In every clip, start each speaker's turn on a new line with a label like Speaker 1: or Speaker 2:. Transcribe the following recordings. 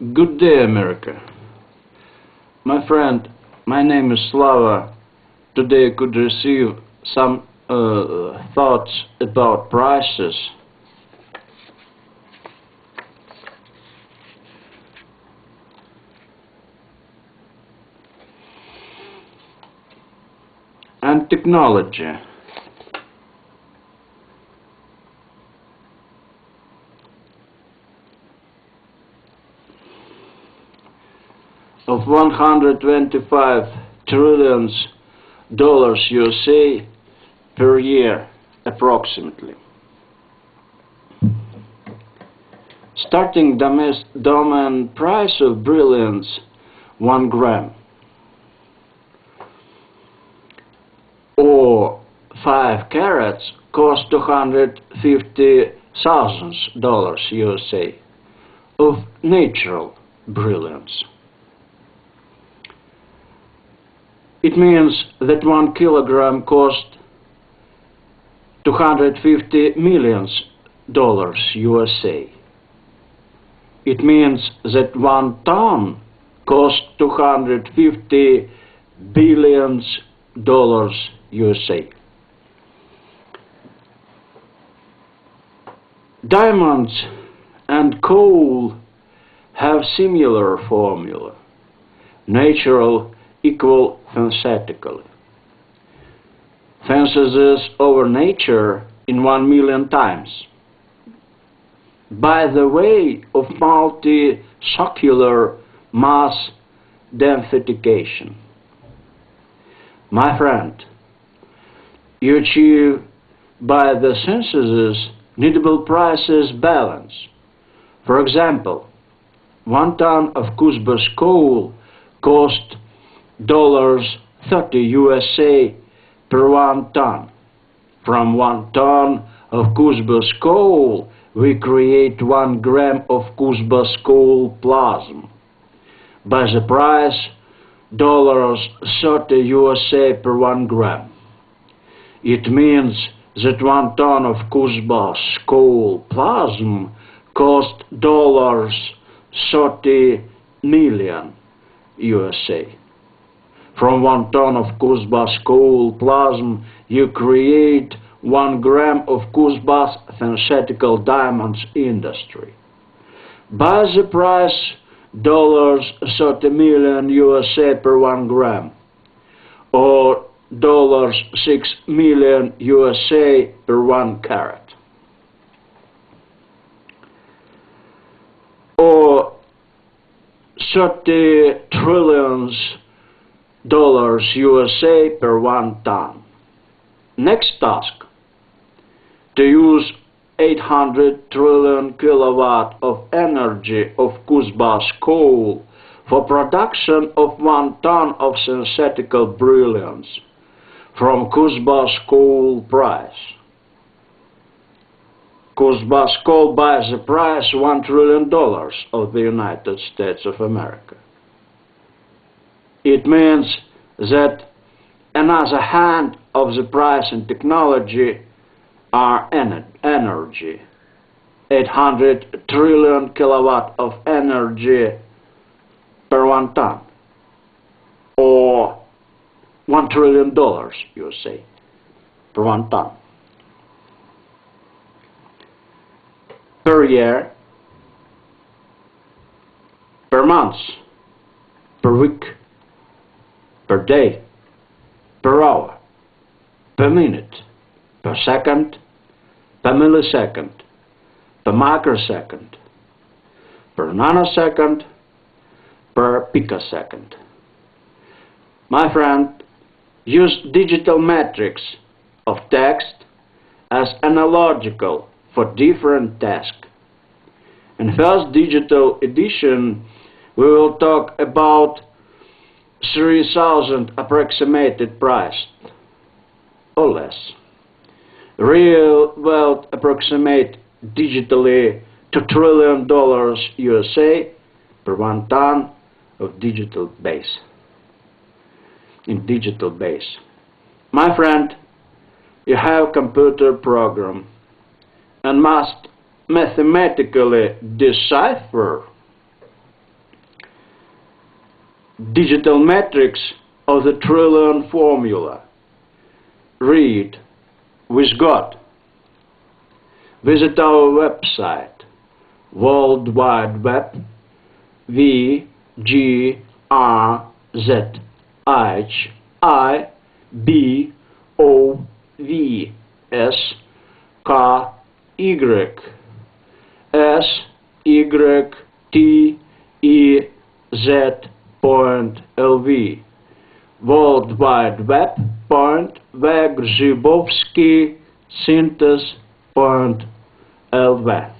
Speaker 1: Good day, America. My friend, my name is Slava. Today I could receive some thoughts about prices. And technology. Of 125 trillions dollars USA per year, approximately. Starting domain price of brilliance, 1 gram, or 5 carats, cost $250,000 USA of natural brilliance. It means that 1 kilogram cost $250 million USA. It means that 1 ton cost $250 billion USA. Diamonds and coal have similar formula. Natural equal synthetically. Synthesis over nature in 1 million times. By the way of multi-circular mass densification. My friend, you achieve by the synthesis needable prices balance. For example, 1 ton of Cusbas coal cost $30 USA per 1 ton. From 1 ton of Cusbas coal, we create 1 gram of Cusbas coal plasma. By the price, $30 USA per 1 gram. It means that 1 ton of Cusbas coal plasma cost $30 million USA. From 1 ton of Cusbas coal plasma, you create 1 gram of Cusbas synthetical diamonds industry. By the price, $30 million USA per 1 gram, or $6 million USA per 1 carat, or $30 trillion USA per 1 ton. Next task, to use 800 trillion kilowatt of energy of Cusbas coal for production of 1 ton of synthetical brilliance from Cusbas coal price. Cusbas coal buys the price $1 trillion of the United States of America. It means that another hand of the price and technology are energy. 800 trillion kilowatt of energy per 1 ton, or $1 trillion, you say, per 1 ton. Per year, per month, per week, per day, per hour, per minute, per second, per millisecond, per microsecond, per nanosecond, per picosecond. My friend, use digital metrics of text as analogical for different tasks. In first digital edition, we will talk about 3,000 approximated price, or less. Real world approximate digitally $2 trillion USA per 1 ton of digital base. In digital base. My friend, you have computer program and must mathematically decipher Digital metrics of the trillion formula. Read with God. Visit our website, World Wide Web, WGRZIBOVSKYTEZ.lv. World Wide Web .Wegrzybowski Synthese.lv.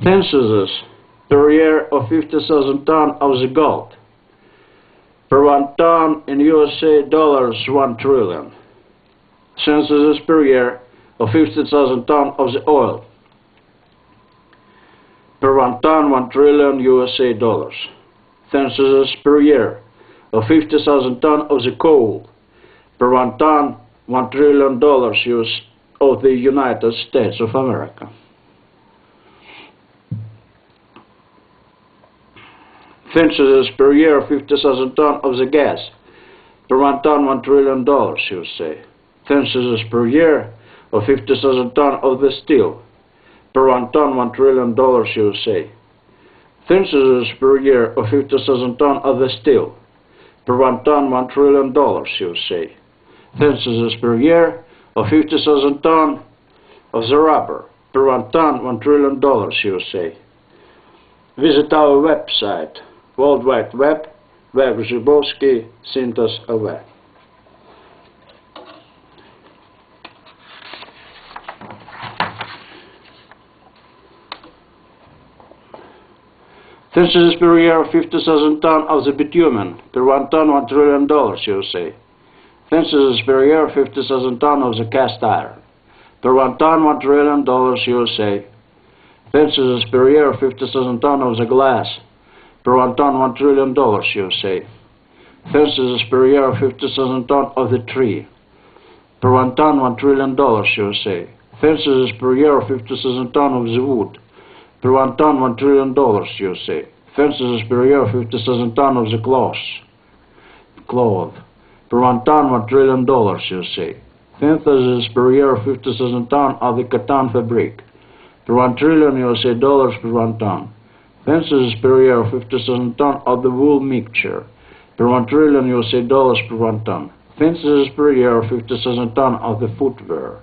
Speaker 1: Censuses per year of 50,000 tons of the gold. Per 1 ton in USA dollars, 1 trillion. Censuses per year of 50,000 tons of the oil. Per 1 ton, 1 trillion USA dollars. Censuses per year of 50,000 tons of the coal. Per 1 ton, $1 trillion US of the United States of America. Censuses per year of 50,000 tons of the gas. Per 1 ton, $1 trillion USA. Censuses per year of 50,000 tons of the steel. Per 1 ton, $1 trillion USA. Censuses per year of 50,000 tons of the steel. Per 1 ton, $1 trillion USA. Censuses per year of 50,000 tons of the rubber. Per 1 ton, $1 trillion USA. Visit our website, World Wide Web, Wegrzybowski Synthese.lv. Censuses per year of 50,000 tons of the bitumen. Per 1 ton, $1 trillion USA. Censuses per year of 50,000 tons of the cast iron. Per 1 ton, $1 trillion USA. Censuses per year of 50,000 tons of the glass. Per 1 ton, $1 trillion USA. Censuses per year of 50,000 tons of the tree. Per 1 ton, $1 trillion USA. Censuses per year of 50,000 tons of the wood. Per 1 ton, $1 trillion USA. Censuses per year of 50,000 tons of the cloth. Per 1 ton, $1 trillion USA. Censuses per year of 50,000 tons of the cotton fabric. Per 1 trillion USA dollars per 1 ton. Censuses per year of 50,000 tons of the wool mixture. Per 1 trillion USA dollars per 1 ton. Censuses per year of 50,000 tons of the footwear.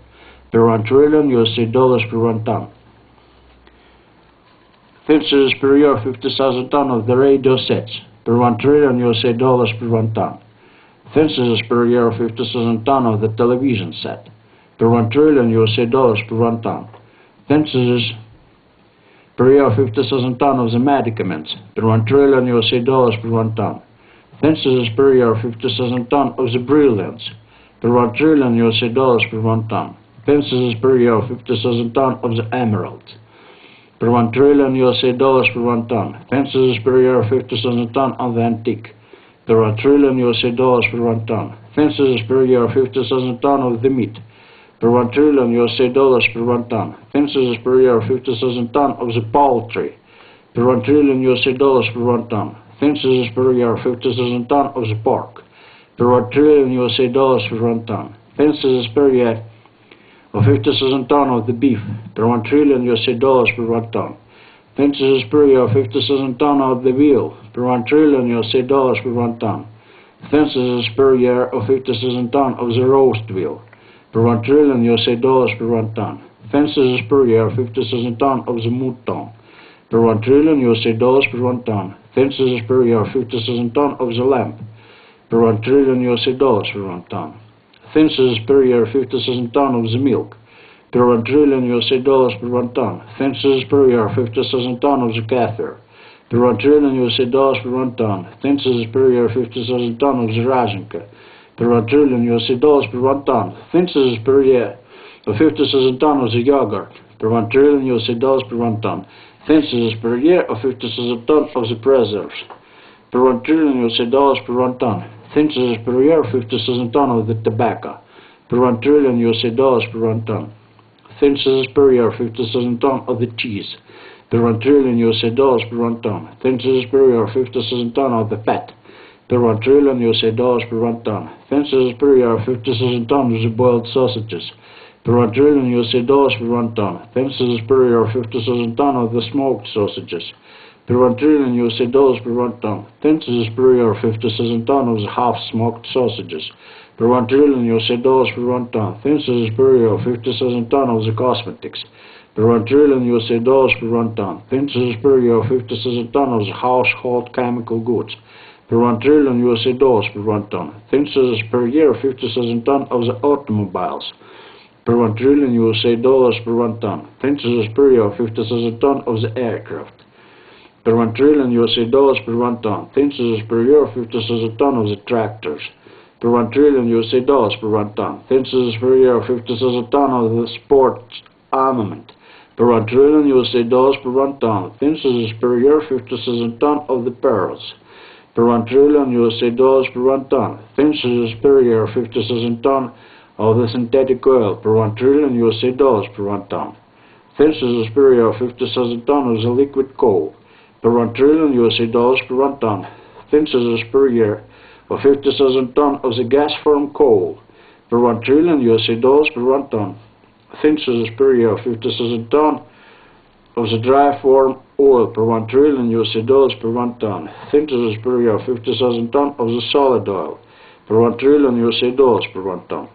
Speaker 1: Per 1 trillion USA dollars per 1 ton. Censuses per year of 50,000 tons of the radio sets. Per 1 trillion USA dollars per 1 ton. Censuses per year of 50,000 tons of the television set. Per 1 trillion USA dollars per 1 ton. Censuses per year of 50,000 tons of the medicaments. Per 1 trillion USA dollars per 1 ton. Censuses per year of 50,000 tons of the brilliants. Per 1 trillion USA dollars per 1 ton. Censuses per year of 50,000 tons of the emeralds. Per 1 trillion USA dollars per 1 ton. Censuses per year of 50,000 tons of the antique. Per 1 trillion USA dollars per 1 ton. Censuses per year of 50,000 tons of the meat. Per 1 trillion USA dollars per 1 ton. Censuses per year of 50,000 tons of the poultry. Per 1 trillion USA dollars per 1 ton. Censuses per year of 50,000 tons of the pork. Per 1 trillion USA dollars per 1 ton. Censuses per year of 50,000 tons of the beef. Per 1 trillion USA dollars per 1 ton. Censuses per year of 50,000 tons of the veal. Per 1 trillion USA dollars per 1 ton. Censuses per year of 50,000 tons of the roast veal. Per 1 trillion USA dollars per 1 ton. Censuses per year of 50,000 tons of the mouton. Per 1 trillion USA dollars per 1 ton. Censuses per year of 50,000 tons of the lamb. Per 1 trillion USA dollars per 1 ton. Censuses per year of 50,000 tons of the milk. Per 1 trillion USA dollars per 1 ton. Censuses per year of 50,000 tons of the kefir. Per 1 trillion USA dollars per 1 ton. Censuses per year of 50,000 tons of the razinka. Per 1 trillion USA dollars per 1 ton. Censuses per year of 50,000 tons of the yogurt. Per 1 trillion USA dollars per 1 ton. Censuses per year of 50,000 tons of the preserves. Per 1 trillion USA dollars per 1 ton. Censuses per year of 50,000 tons of the tobacco. Per 1 trillion USA dollars per 1 ton. Censuses per year of 50,000 tons of the cheese. per 1 trillion USA dollars per 1 ton. Thinsus superior 50,000 ton of the fat, per 1 trillion USA dollars per 1 ton. Thinsus superior 50,000 ton of the boiled sausages, per 1 trillion USA dollars per 1 ton. Thinsus superior 50,000 ton of the smoked sausages, per 1 trillion USA dollars per 1 ton. Thinsus superior 50,000 ton of the half-smoked sausages, per 1 trillion USA dollars per 1 ton. Thinsus superior 50,000 ton of the cosmetics, per 1 trillion USA dollars per 1 ton. Thinsus superior 50,000 ton of the household chemical goods, per 1 trillion USA dollars per 1 ton. Thinsus per year 50,000 ton of the automobiles, per 1 trillion USA dollars per 1 ton. Thinsus superior 50,000 ton of the aircraft, per 1 trillion USA dollars per 1 ton. Thinsus superior 50,000 ton of the tractors, per 1 trillion USA dollars per 1 ton. Thinsus superior 50,000 ton of the sports armament, per 1 trillion USA dollars per 1 ton. Thinsus superior 50,000 ton of the pearls, per 1 trillion USA dollars per 1 ton. Thinsus superior 50,000 ton of the synthetic oil, per 1 trillion USA dollars per 1 ton. Thinsus superior 50,000 ton of the liquid coal, per 1 trillion USA dollars per 1 ton. Thinsus superior of 50,000 ton of the gas form coal, per 1 trillion USA dollars per 1 ton. Thinsus superior of 50,000 ton of the dry form oil, per 1 trillion USA dollars per 1 ton. Thinsus superior of 50,000 ton of the solid oil, per 1 trillion USA dollars per 1 ton.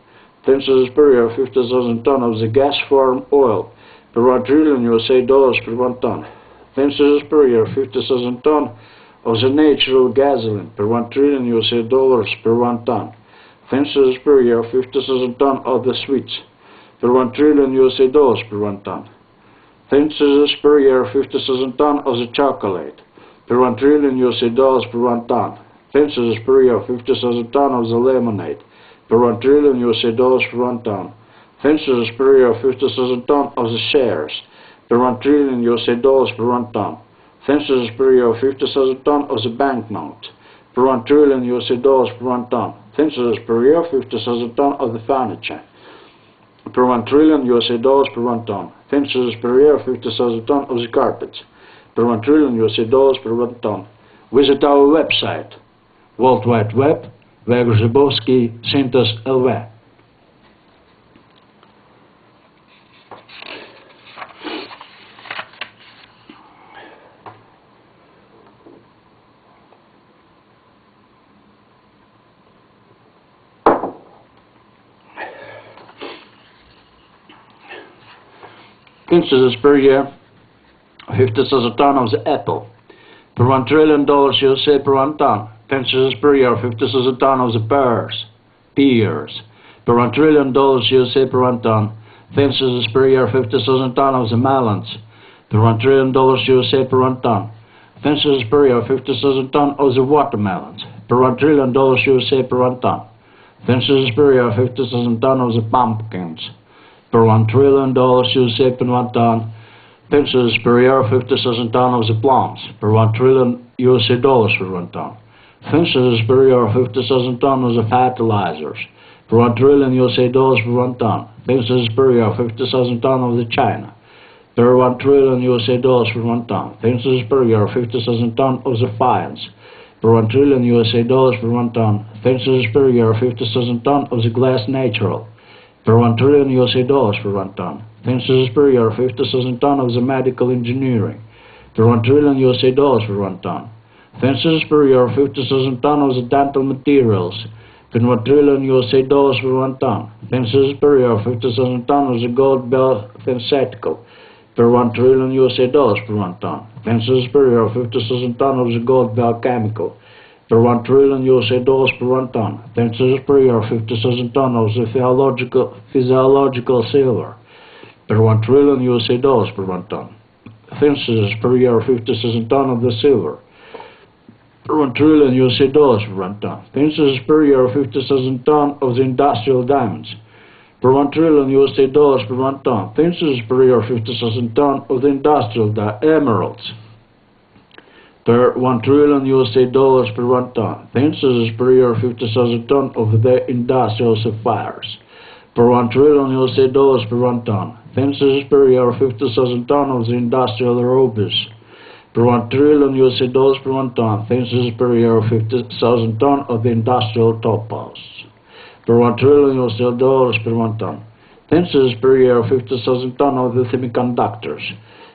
Speaker 1: Thinsus superior of 50,000 ton of the gas form oil, per 1 trillion USA dollars per 1 ton. Thinsus superior of 50,000 ton of the natural gasoline, per 1 trillion USA dollars per 1 ton. Thinsus superior of 50,000 ton of the sweets, per 1 trillion USA dollars per 1 ton. Thinsus superior of 50,000 ton of the chocolate, per 1 trillion USA dollars per 1 ton. Thinsus superior of 50,000 ton of the lemonade, per 1 trillion USA dollars per 1 ton. Thinsus superior of 50,000 ton of the shares, per 1 trillion USA dollars per 1 ton. Thinsus superior of 50,000 ton of the banknote, per 1 trillion USA dollars per 1 ton. Thinsus superior of 50,000 ton of the furniture, per 1 trillion USA dollars per 1 ton. Thinsus superior of 50,000 ton of the carpets, per 1 trillion USA dollars per 1 ton. Visit our website, World Wide Web, Grzybowski Synthos LV. Thinsus per year 50,000 ton of the apple, per 1 trillion dollars USA per 1 ton. Thinsus per year 50,000 ton of the pears, per 1 trillion dollars USA per 1 ton. Thinsus per year 50,000 ton of the melons, per 1 trillion dollars USA per 1 ton. Thinsus per year 50,000 ton of the watermelons, per 1 trillion dollars USA per 1 ton. Thinsus per year 50,000 ton of the pumpkins, per 1 trillion dollars USA per 1 ton. Thinsus per year 50,000 ton of the plums, per 1 trillion USA dollars per 1 ton. Thinsus per year 50,000 ton of the fertilizers, per 1 trillion USA dollars per 1 ton. Thinsus per year 50,000 ton of the China, per 1 trillion USA dollars per 1 ton. Thinsus per year 50,000 ton of the fines, per 1 trillion USA dollars per 1 ton. Thinsus per year 50,000 ton of the glass natural, per 1 trillion USA dollars per 1 ton. Thinsus per year 50,000 ton of the medical engineering, per 1 trillion USA dollars per 1 ton. Thinsus per year 50,000 ton of the dental materials, per 1 trillion USA dollars per 1 ton. Thinsus per year 50,000 ton of the gold bell synthetical, per 1 trillion USA dollars per 1 ton. Thinsus per year 50,000 ton of the gold bell chemical, per 1 trillion USA dollars per 1 ton. Thinsus per year 50,000 ton of the physiological silver, per 1 trillion USA dollars per 1 ton. Thinsus per year 50,000 ton of the silver, per 1 trillion USA dollars per 1 ton. Thinsus per year 50,000 ton of the industrial diamonds, per 1 trillion USA dollars per 1 ton. Thinsus per year 50,000 ton of the industrial emeralds, per 1 trillion USA dollars per 1 ton. Thinsus per year 50,000 ton of the industrial sapphires, per 1 trillion USA dollars per 1 ton. Census per year 50,000 ton of the industrial rubies. Per 1 trillion USA dollars per 1 ton. Census per year 50,000 ton of the industrial topaz. Per 1 trillion USA dollars per 1 ton. Census per year 50,000 ton of the semiconductors.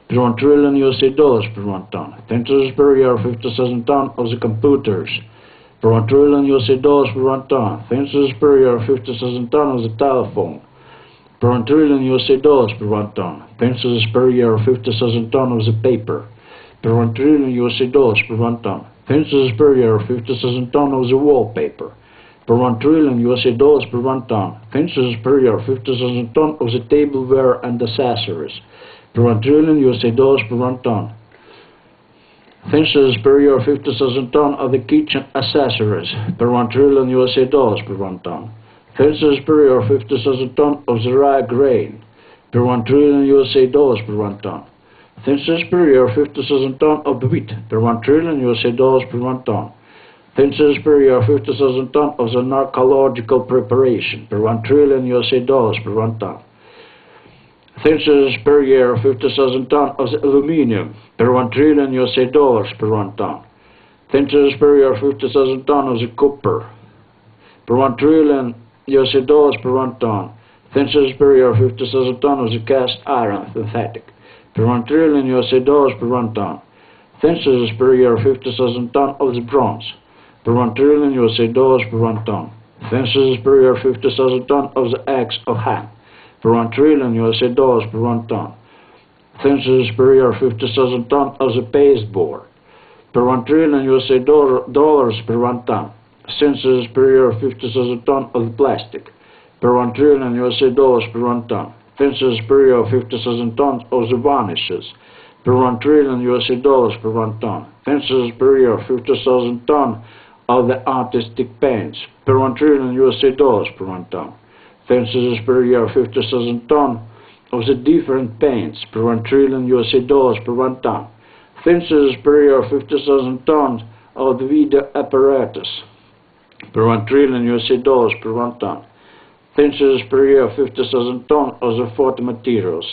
Speaker 1: Per 1 trillion USA dollars per 1 ton. Census per year 50,000 ton of the computers. Per 1 trillion USA dollars per 1 ton. Census per year 50,000 ton of the telephone. Per 1 trillion USA dollars per 1 ton. Census per year 50,000 ton of the paper. Per 1 trillion USA dollars per 1 ton. Census per year 50,000 ton of the wallpaper. Per 1 trillion USA dollars per 1 ton. Census per year 50,000 ton of the tableware and accessories. Per 1 trillion USA dollars per 1 ton. Census per year 50,000 ton of the kitchen accessories. Per 1 trillion USA dollars per 1 ton. Census per year 50,000 ton of the rye grain. Per 1 trillion USA dollars per 1 ton. Census per year 50,000 ton of the wheat. Per 1 trillion USA dollars per 1 ton. Census per year 50,000 ton of the narcological preparation. Per 1 trillion USA dollars per 1 ton. Census per year 50,000 ton of the aluminium. Per 1 trillion USA dollars per 1 ton. Census per year 50,000 ton of the copper. Per 1 trillion USA dollars per 1 ton. Census per year 50,000 ton of the cast iron synthetic. Per 1 trillion USA dollars per 1 ton. Census per year 50,000 ton of the bronze. Per 1 trillion USA dollars per 1 ton. Census per year 50,000 ton of the eggs of ham. Per 1 trillion USA dollars per 1 ton. Census per year 50,000 ton of the pasteboard. Per 1 trillion USA dollars per 1 ton. Census per year 50,000 ton of the plastic. Per 1 trillion USA dollars per 1 ton. Census per year 50,000 tons of the varnishes. Per 1 trillion USA dollars per 1 ton. Census per year 50,000 ton of the artistic paints. Per 1 trillion USA dollars per 1 ton. Census per year 50,000 ton of the different paints. Per 1 trillion USA dollars per 1 ton. Census per year 50,000 tons of the video apparatus. Per 1 trillion USA dollars per 1 ton. Census per year 50,000 ton of the photo materials.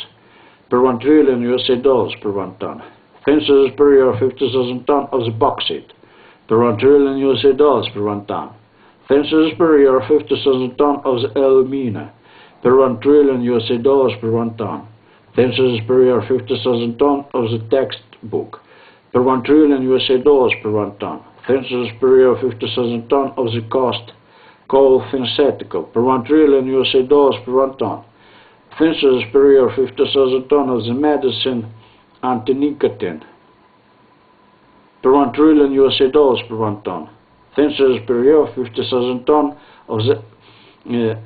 Speaker 1: Per 1 trillion USA dollars per 1 ton. Census per year 50,000 ton of the bauxite. Per 1 trillion USA dollars per 1 ton. Census per year 50,000 ton of the alumina. Per 1 trillion USA dollars per 1 ton. Census per year 50,000 ton of the textbook. Per 1 trillion USA dollars per 1 ton. Census per year 50,000 ton of the coal synthetical. Per 1 trillion USA dollars per 1 ton. Census per year 50,000 ton of the medicine anti-nicotine. Per 1 trillion USA dollars per 1 ton. Census per year 50,000 ton of the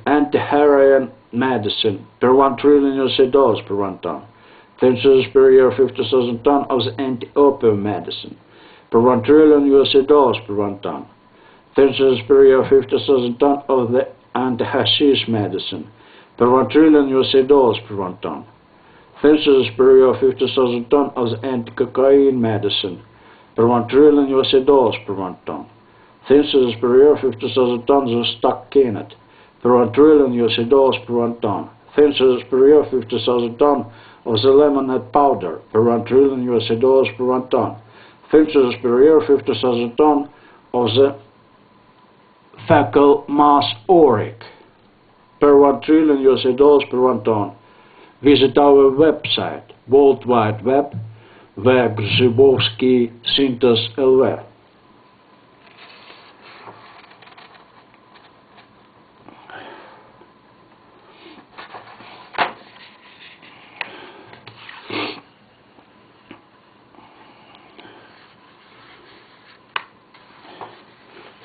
Speaker 1: anti-heroin medicine. Per 1 trillion USA dollars per 1 ton. Census per year 50,000 ton of the anti-opium medicine. Per 1 trillion USA dollars per 1 ton. Census per year 50,000 ton of the anti-hashish medicine. Per 1 trillion USA dollars per 1 ton. Census per year 50,000 ton of the anti-cocaine medicine. Per 1 trillion USA dollars per 1 ton. Census per year 50,000 tons of stockinette. Per 1 trillion USA dollars per 1 ton. Census per year 50,000 ton of the lemonade powder. Per 1 trillion USA dollars per 1 ton. Census per year 50,000 ton of the fecal mass auric. Per 1 trillion USA dollars per 1 ton. Visit our website, World Wide Web, Grzybowski Syntas LV.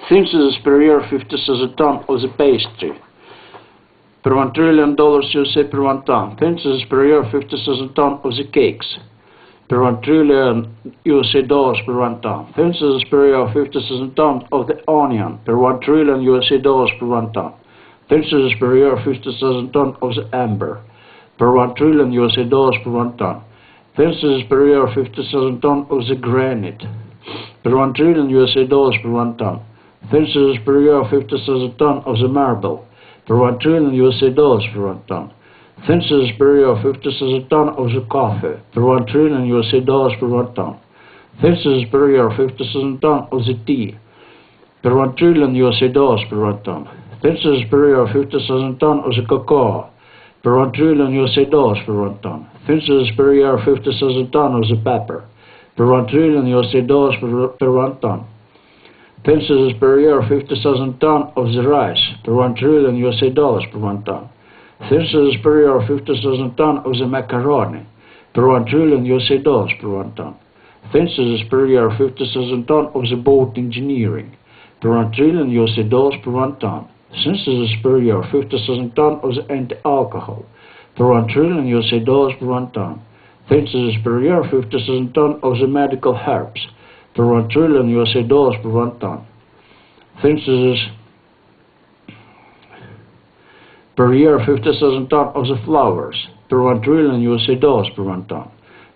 Speaker 1: Census per year 50,000 ton of the pastry. Per 1 trillion dollars USA per 1 ton. Census per year 50,000 ton of the cakes. Per 1 trillion USA dollars per 1 ton. Census per year 50,000 ton of the onion. Per 1 trillion USA dollars per 1 ton. Census per year 50,000 ton of the amber. Per 1 trillion USA dollars per 1 ton. Census per year 50,000 ton of the granite. Per 1 trillion USA dollars per 1 ton. Census per year 50,000 ton of the marble. Per 1 trillion USA dollars per 1 ton. Census per year 50,000 ton of the coffee, per 1 trillion USA dollars per 1 ton. Census per year 50,000 ton of the tea, per 1 trillion USA dollars per 1 ton. Census per year 50,000 ton of the cocoa, per 1 trillion USA dollars per 1 ton. Census per year 50,000 ton of the pepper, per 1 trillion USA dollars per 1 ton. Census per year 50,000 ton of the rice, per 1 trillion USA dollars per 1 ton. Census per year 50,000 ton of the macaroni, per 1 trillion USA dollars per 1 ton. Census per year 50,000 ton of the boat engineering, per 1 trillion USA dollars per 1 ton. Census per year 50,000 ton of the anti-alcohol, per 1 trillion USA dollars per 1 ton. Census per year 50,000 ton of the medical herbs, per 1 trillion USA dollars per 1 ton. Census per year 50,000 ton of the flowers, per 1 trillion USA dollars per 1 ton.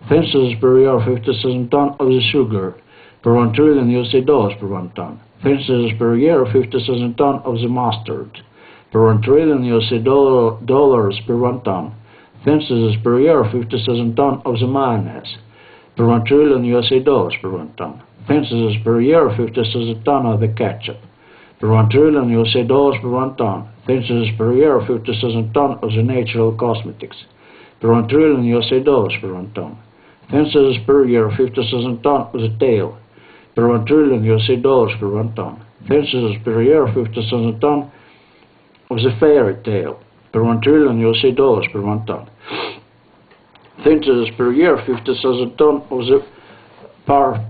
Speaker 1: Census per year 50,000 ton of the sugar, per 1 trillion USA dollars per 1 ton. Census per year 50,000 ton of the mustard, per 1 trillion USA dollars per 1 ton. Census per year 50,000 ton of the mayonnaise, per 1 trillion USA dollars per 1 ton. Census per year 50,000 ton of the ketchup, per 1 trillion USA dollars per 1 ton. Census per year 50,000 ton of the natural cosmetics, per 1 trillion USA dollars per 1 ton. Census per year 50,000 ton of the tail, per 1 trillion USA dollars per 1 ton. Census per year 50,000 ton of the fairy tale, per 1 trillion USA dollars per 1 ton. Census per year 50,000 ton of the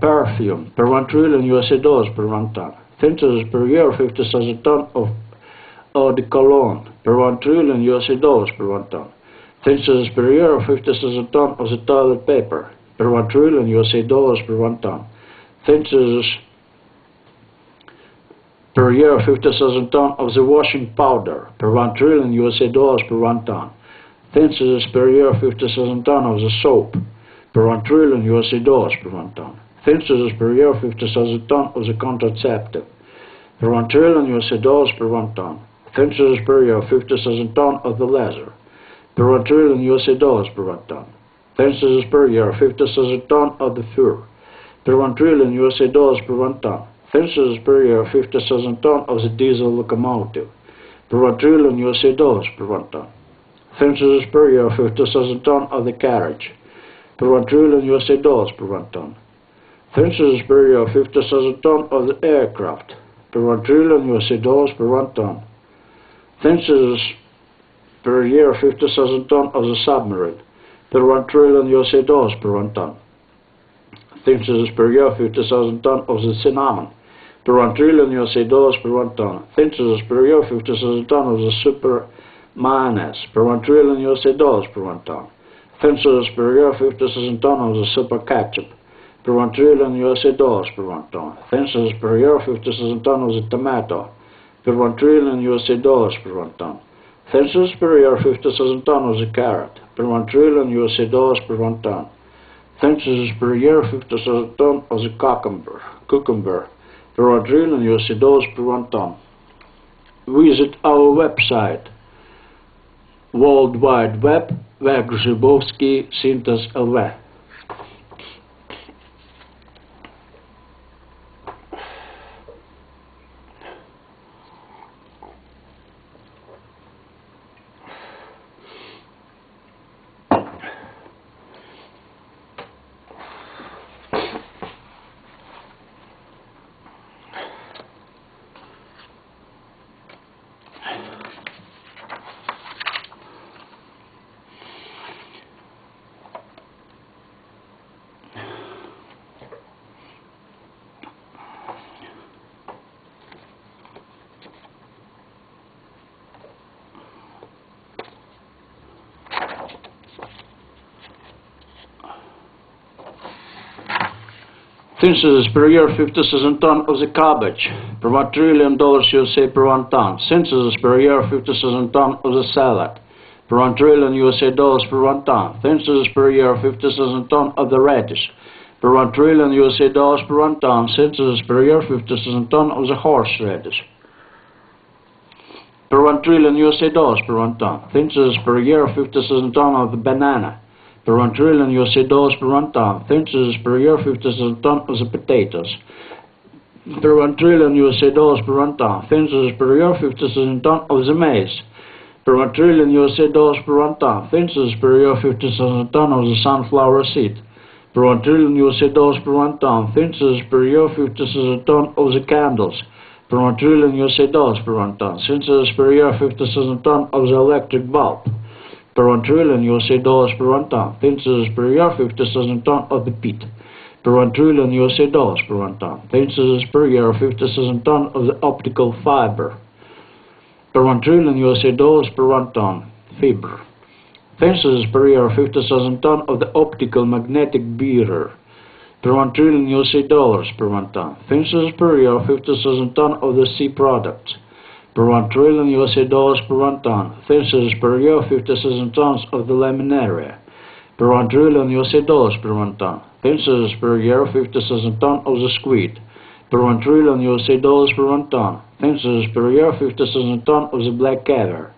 Speaker 1: perfume, per 1 trillion USA dollars per 1 ton. Census per year 50,000 ton of eau de cologne, per 1 trillion USA dollars per 1 ton. Census per year 50,000 ton of the toilet paper, per 1 trillion USA dollars per 1 ton. Census per year 50,000 ton of the washing powder, per 1 trillion USA dollars per 1 ton. Census per year 50,000 ton of the soap, per 1 trillion USA dollars per 1 ton. Census per year 50,000 ton of the contraceptive, per 1 trillion USA dollars per 1 ton. Census per year 50,000 ton of the leather, per 1 trillion USA dollars per 1 ton. Census per year 50,000 ton of the fur, per 1 trillion USA dollars per 1 ton. Census per year 50,000 ton of the diesel locomotive, per 1 trillion USA dollars per 1 ton. Census per year 50,000 ton of the carriage, per 1 trillion USA dollars per 1 ton. Census per year 50,000 ton of the aircraft, per 1 trillion USA dollars per 1 ton. Census per year 50,000 ton of the submarine, per 1 trillion USA dollars per 1 ton. Census per year 50,000 ton of the cinnamon, per 1 trillion USA dollars per 1 ton. Census per year 50,000 ton of the super mayonnaise, per 1 trillion USA dollars per 1 ton. Census per year 50,000 ton of the super ketchup, per 1 trillion USA dollars per 1 ton. Census per year 50,000 ton of the tomato, per 1 trillion USA dollars per 1 ton. Census per year 50,000 ton of the carrot, per 1 trillion USA dollars per 1 ton. Census per year 50,000 ton of the cucumber, per 1 trillion USA dollars per 1 ton. Visit our website, World Wide Web, Grzybowski, Syntas LV. Census per year 50,000 ton of the cabbage, per 1 trillion dollars USA per 1 ton. Census per year 50,000 ton of the salad, per 1 trillion USA dollars per 1 ton. Census per year 50,000 ton of the radish, per 1 trillion USA dollars per 1 ton. Census per year 50,000 ton of the horseradish, per 1 trillion USA dollars per 1 ton. Thinces per year 50,000 ton of the banana. Per 1 trillion USA dollars per 1 ton. Thinces per year 50,000 ton of the potatoes. Per 1 trillion USA dollars per 1 ton. Thinces per year 50,000 ton of the maize. Per 1 trillion USA dollars per 1 ton. Thinces per year 50,000 ton of the sunflower seed. Per 1 trillion USA dollars per 1 ton. Thinces per year 50,000 ton of the candles. Per 1 trillion USA dollars per 1 ton. Thinces per year 50,000 ton of the electric bulb. Per 1 trillion USA dollars per 1 ton. Thinces per year 50,000 ton of the peat. Per 1 trillion USA dollars per 1 ton. Thinces per year 50,000 ton of the optical fiber. Per 1 trillion USA dollars per 1 ton. Fiber. Thinces per year 50,000 ton of the optical magnetic beater. Per 1 trillion USA dollars per 1 ton. Thinces per year 50,000 ton of the sea products. Per 1 trillion USA dollars per 1 ton. Thinces per year 50,000 tons of the laminaria. Per 1 trillion USA dollars per 1 ton. Thinces per year 50,000 ton of the squid. Per 1 trillion USA dollars per 1 ton. Thinces per year 50,000 ton of the black caviar.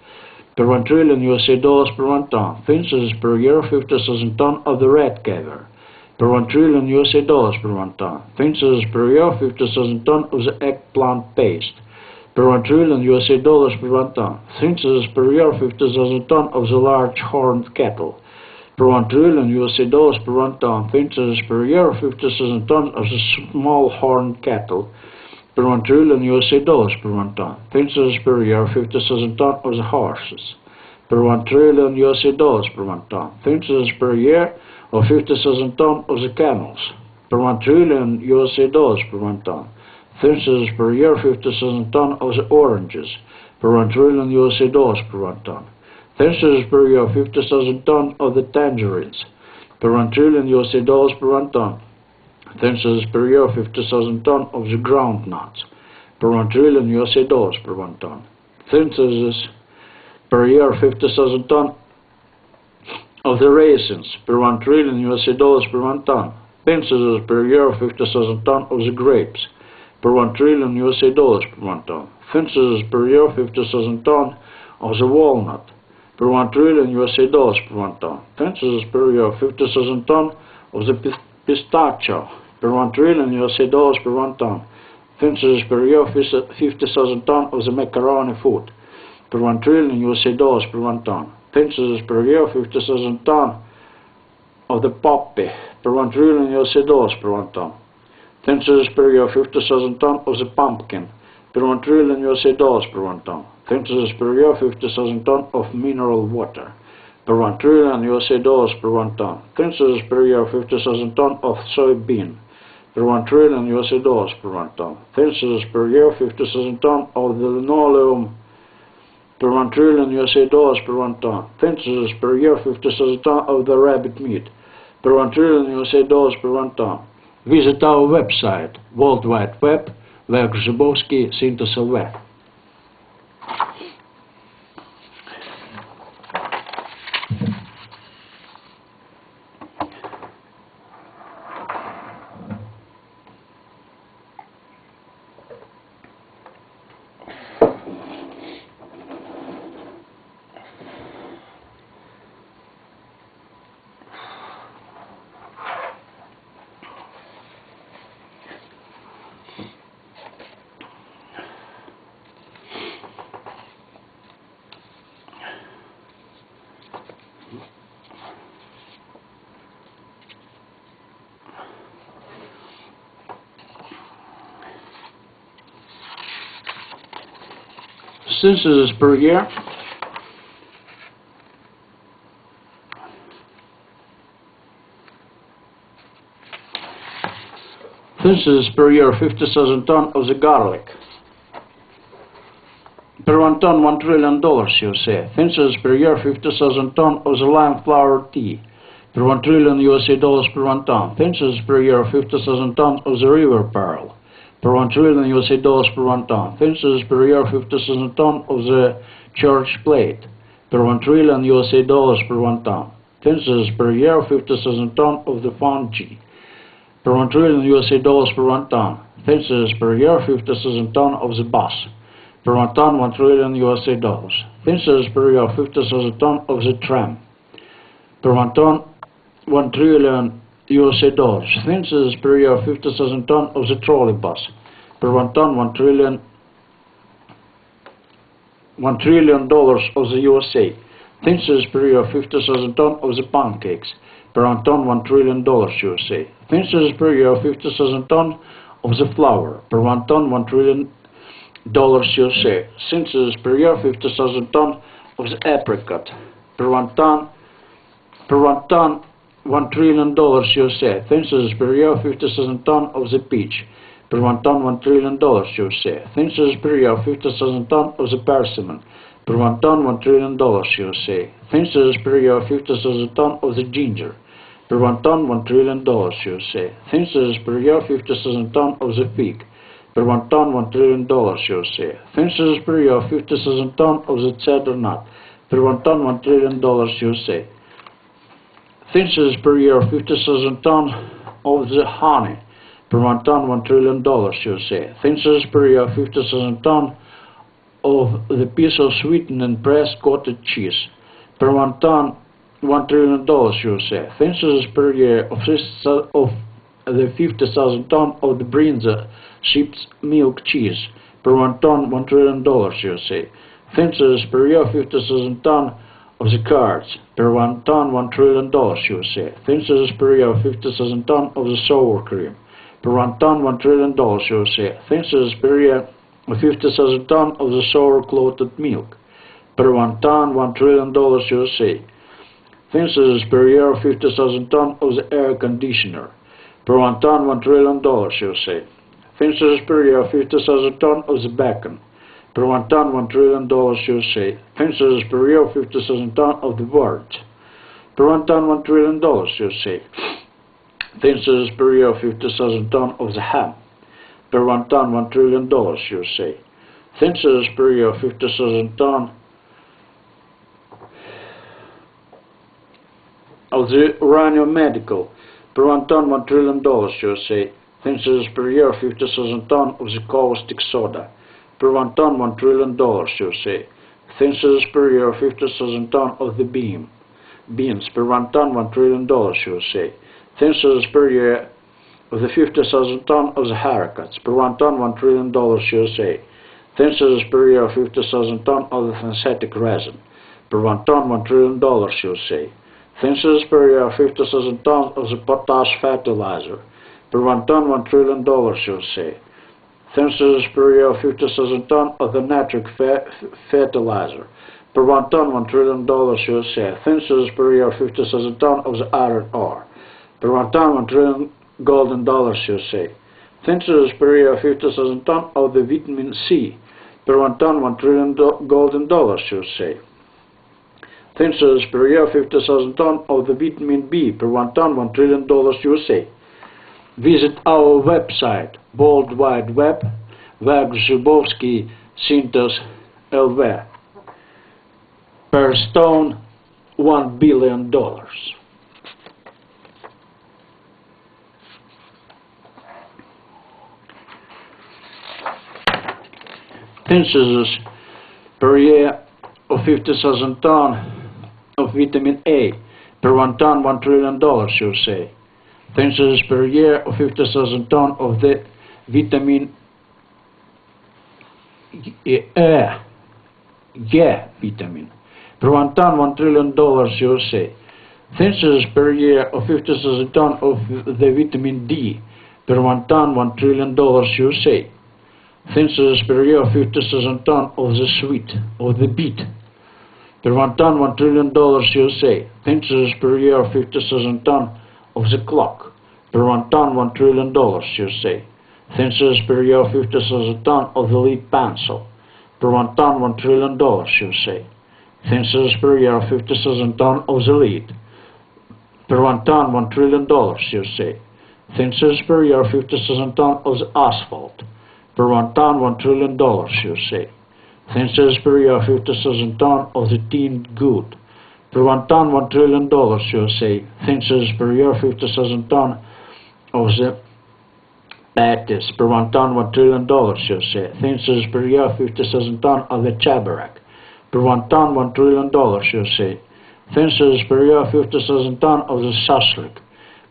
Speaker 1: Per 1 trillion USA dollars per 1 ton. Thinces per year 50,000 ton of the red caviar. Per 1 trillion USA dollars per 1 ton. Thinces per year 50,000 ton of the eggplant paste. Per 1 trillion USA dollars per 1 ton. Thinces per year 50,000 ton of the large horned cattle. Per 1 trillion USA dollars per 1 ton. Thinces per year 50,000 ton of the small horned cattle. Per 1 trillion USA dollars per 1 ton. Thinces per year 50,000 ton of the horses. Per 1 trillion USA dollars per 1 ton. Thinces per year of 50,000 ton of the camels. Per 1 trillion USA dollars per 1 ton. Thinces per year 50,000 ton of the oranges. Per 1 trillion USA dollars per 1 ton. Thinces per year 50,000 ton of the tangerines. Per 1 trillion USA dollars per 1 ton. Thinces per year 50,000 ton of the groundnuts. Per 1 trillion USA dollars per 1 ton. Thinces per year 50,000 ton of the raisins. Per 1 trillion USA dollars per 1 ton. Thinces per year 50,000 ton of the grapes. Per 1 trillion USA dollars per 1 ton. Thinces per year 50,000 ton of the walnut. Per 1 trillion USA dollars per 1 ton. Thinces per year 50,000 ton of the pistachio. Per 1 trillion USA dollars per 1 ton. Thinces per year 50,000 ton of the macaroni food. Per 1 trillion USA dollars per 1 ton. Thinces per year 50,000 ton of the poppy. Per 1 trillion USA dollars per 1 ton. Thinces per year 50,000 ton of the pumpkin. Per 1 trillion USA dollars per 1 ton. Thinces per year 50,000 ton of mineral water. Per 1 trillion USA dollars per 1 ton. Thinces per year 50,000 ton of soybean. Per 1 trillion USA dollars per 1 ton. Thinces per year 50,000 ton of the linoleum. Per 1 trillion USA dollars per 1 ton. Thinces per year 50,000 ton of the rabbit meat. Per 1 trillion USA dollars per 1 ton. Visit our website, World Wide Web, Lech Grzybowski, Syntas LV. Census per year. Census per year 50,000 ton of the garlic. Per 1 ton $1 trillion, you say. Census per year 50,000 ton of the lime flower tea. Per 1 trillion USA dollars per 1 ton. Census per year 50,000 ton of the river pearl. Per 1 trillion USA dollars per 1 ton. Census per year 50,000 ton of the church plate. Per 1 trillion USA dollars per 1 ton. Census per year 50,000 ton of the fungi. Per 1 trillion USA dollars per 1 ton. Census per year 50,000 ton of the bus. per 1 ton, 1 trillion USA dollars. Thin scissors per year of 50,000 ton of the tram, per 1 ton, 1 trillion USA dollars. Thin scissors per year of 50,000 ton of the trolley bus, per 1 ton, 1 trillion dollars of the USA. Thin scissors per year of 50,000 ton of the pancakes, per 1 ton, 1 trillion dollars USA. Thin scissors per year of 50,000 ton of the flour, per 1 ton, 1 trillion dollars USA. Thin scissors per year 50,000 ton of the apricot, per 1 ton, 1 trillion dollars USA. Thin scissors per year 50,000 ton of the peach, per 1 ton, 1 trillion dollars USA. Thin scissors per year 50,000 ton of the persimmon, per 1 ton, 1 trillion dollars USA. Thin scissors per year 50,000 ton of the ginger, per 1 ton, 1 trillion dollars USA. Thin scissors per year 50,000 ton of the fig, per 1 ton, 1 trillion dollars USA. Thin scissors per year 50,000 ton of the cedar nut, per 1 ton, 1 trillion dollars USA. Thin scissors per year 50,000 ton of the honey, per 1 ton, 1 trillion dollars USA. Thin scissors per year 50,000 ton of the piece of sweetened and pressed cottage cheese, per 1 ton, 1 trillion dollars USA. Thin scissors per year of the 50,000 ton of the Brinza sheep's milk cheese, per 1 ton, 1 trillion dollars USA. Thin scissors per year 50,000 ton of the cards, per 1 ton, 1 trillion dollars USA. Thin scissors per year 50,000 ton of the sour cream, per 1 ton, 1 trillion dollars USA. Thin scissors per year 50,000 ton of the sour clotted milk, per 1 ton, 1 trillion dollars USA. Thin scissors per year 50,000 ton of the air conditioner, per 1 ton, 1 trillion dollars USA. Thin scissors per year 50,000 ton of the bacon, per 1 ton, 1 trillion dollars USA. Thin scissors per year 50,000 ton of the words, per 1 ton, 1 trillion dollars USA. Thin scissors per year 50,000 ton of the ham, per 1 ton, 1 trillion dollars USA. Thin scissors per year 50,000 ton of the uranium medical, per 1 ton, 1 trillion dollars USA. Thin scissors per year 50,000 ton of the caustic soda, per 1 ton, 1 trillion dollars USA. Thin scissors per year 50,000 ton of the beans, per 1 ton, 1 trillion dollars USA. Thin scissors per year of the 50,000 ton of the haricots, per 1 ton, 1 trillion dollars USA. Thin scissors per year 50,000 ton of the synthetic resin, per 1 ton, 1 trillion dollars USA. Thin scissors per year 50,000 tons of the potash fertilizer, per 1 ton, 1 trillion dollars USA. Thin scissors per year 50,000 ton of the nitric fertilizer, per 1 ton, 1 trillion dollars USA. Thin scissors per year 50,000 ton of the iron ore, per 1 ton, 1 trillion golden dollars USA. Thin scissors per year 50,000 ton of the vitamin C, per 1 ton, 1 trillion golden dollars USA. Thin scissors per year 50,000 ton of the vitamin B, per 1 ton, 1 trillion dollars USA. Visit our website, World Wide Web, Zubovsky Synthos LV. Per stone, $1 billion. Thin scissors per year of 50,000 ton of vitamin A, per 1 ton, $1 trillion USA. Thin scissors per year of 50,000 ton of the vitamin E vitamin, per 1 ton, $1 trillion USA. Thin scissors per year of 50,000 ton of the vitamin D, per 1 ton, $1 trillion USA. Thin scissors per year of 50,000 ton of the beet, per 1 ton, $1 trillion USA. Thin scissors per year of 50,000 ton of the clock, per 1 ton, $1 trillion USA. Thin scissors per year of 50,000 ton of the lead pencil, per 1 ton, $1 trillion USA. Thin scissors per year of 50,000 ton of the lead, per 1 ton, $1 trillion USA. Thin scissors per year of 50,000 ton of the asphalt, per 1 ton, $1 trillion USA. Thin scissors per year of 50,000 ton of the tinned good, per 1 ton, $1 trillion USA. Thin scissors per year 50,000 ton of the Patties per 1 ton, $1 trillion, you say. Thin scissors per year, 50,000 ton of the Chabarak. Per 1 ton, $1 trillion, you say. Thin scissors per year, 50,000 ton of the Saslik.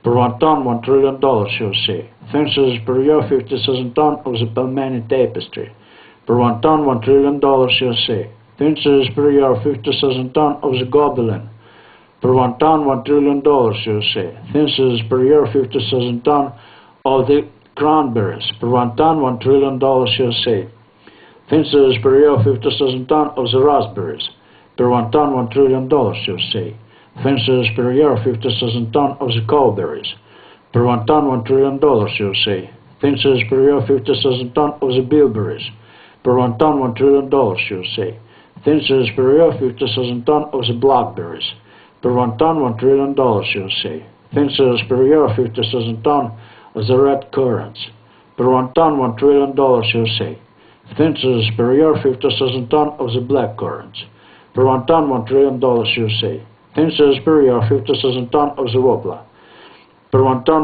Speaker 1: Per 1 ton, $1 trillion, you say. Thin scissors per year, 50,000 ton of the Pelmani tapestry. Per 1 ton, $1 trillion, you say. Thin scissors per year, 50,000 ton of the Gobelin. Per 1 ton, $1 trillion, you say. Thin scissors per year, 50,000 ton of the Cranberries. Per 1 ton, $1 trillion, you say. Thin scissors per year, 50,000 ton of the raspberries. Per 1 ton, $1 trillion, you say. Thin scissors per year, 50,000 ton of the cowberries. Per 1 ton, $1 trillion, you say. Thin scissors per year, 50,000 ton of the bilberries. Per 1 ton, $1 trillion, you say. Thin scissors per year, 50,000 ton of the blackberries. Per 1 ton, $1 trillion, you say. Thin scissors per year, 50,000 ton of the red currants. Per 1 ton, $1 trillion, you say. Thin scissors per year, 50,000 ton of the black currants. Per 1 ton, $1 trillion, you say. Thin scissors per year, 50,000 ton of the wobbler. Per 1 ton,